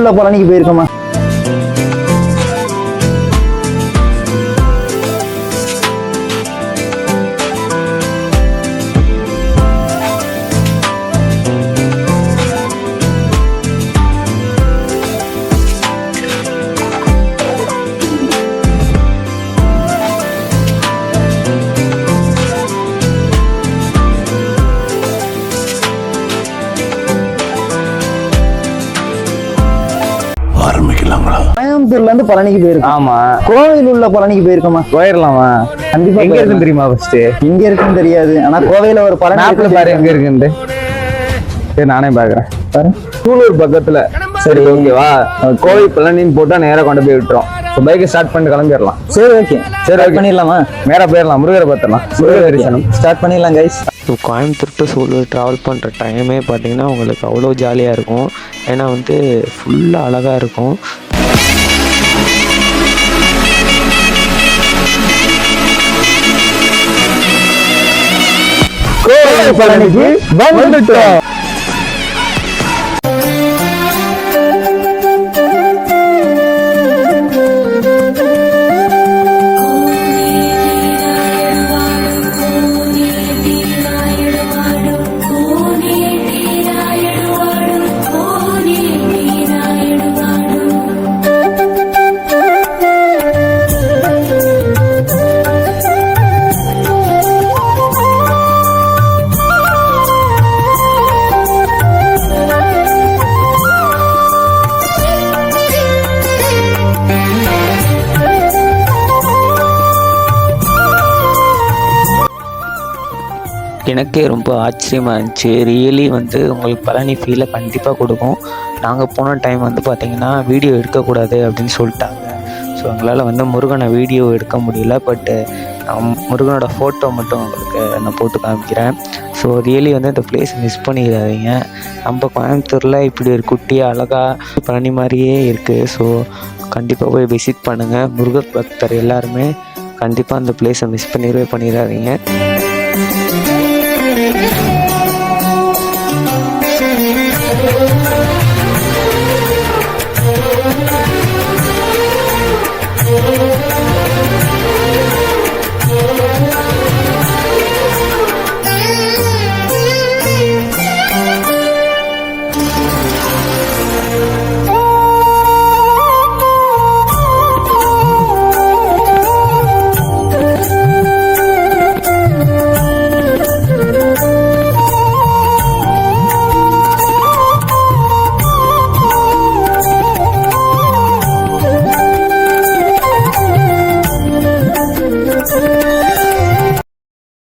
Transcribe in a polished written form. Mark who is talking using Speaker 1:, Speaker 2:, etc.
Speaker 1: உள்ள பழனிக்கு போயிருக்கோமா? கோயம்புத்தூர்ல இருந்து பழனிக்கு போயிருக்கோம்.
Speaker 2: ஆமா.
Speaker 1: கோவில் உள்ள பழனிக்கு போயிருக்கோமா?
Speaker 2: போயிடலாமா?
Speaker 1: கண்டிப்பா.
Speaker 2: எங்க இருக்குன்னு தெரியுமா? ஃபர்ஸ்ட்
Speaker 1: எங்க இருக்குன்னு தெரியாது, ஆனா கோவையில ஒரு பழனி
Speaker 2: மேப்ல பாரு எங்க இருக்குன்னு. சரி நானே பாக்குறேன். பாரு சூலூர் பக்கத்துல. சரி ஓகேவா? கோவை பழனின்னு போட்டா நேரா கொண்டு போய் விட்டுரும். பைக்கை ஸ்டார்ட் பண்ணிட்டு கிளம்பிடலாம்.
Speaker 1: சரி ஓகே. சரி பண்ணிடலாமா?
Speaker 2: நேரா போயிடலாம். முருகரை பார்த்துடலாம். முருகர் தரிசனம்
Speaker 1: ஸ்டார்ட் பண்ணிடலாம் guys.
Speaker 3: So Coimbatore to Sulur travel பண்ணுற டைமே பார்த்தீங்கன்னா உங்களுக்கு அவ்வளோ ஜாலியாக இருக்கும். ஏன்னா வந்து ஃபுல்லாக அழகாக இருக்கும்.
Speaker 2: கோவை பழனிக்கு வந்துட்டோம்.
Speaker 3: எனக்கே ரொம்ப ஆச்சரியமாக இருந்துச்சு. ரியலி வந்து உங்களுக்கு பழனி ஃபீலை கண்டிப்பாக கொடுக்கும். நாங்கள் போன டைம் வந்து பார்த்திங்கன்னா வீடியோ எடுக்கக்கூடாது அப்படின்னு சொல்லிட்டாங்க. ஸோ எங்களால் வந்து முருகனை வீடியோ எடுக்க முடியல. பட்டு முருகனோட ஃபோட்டோ மட்டும் உங்களுக்கு நான் போட்டு காமிக்கிறேன். ஸோ ரியலி வந்து இந்த பிளேஸ் மிஸ் பண்ணிடாதீங்க. நம்ம கோயம்புத்தூரில் இப்படி ஒரு குட்டியாக அழகாக பழனி மாதிரியே இருக்குது. ஸோ கண்டிப்பாக போய் விசிட் பண்ணுங்கள். முருகர் பக்தர் எல்லாருமே கண்டிப்பாக அந்த பிளேஸை மிஸ் பண்ணிடாதீங்க.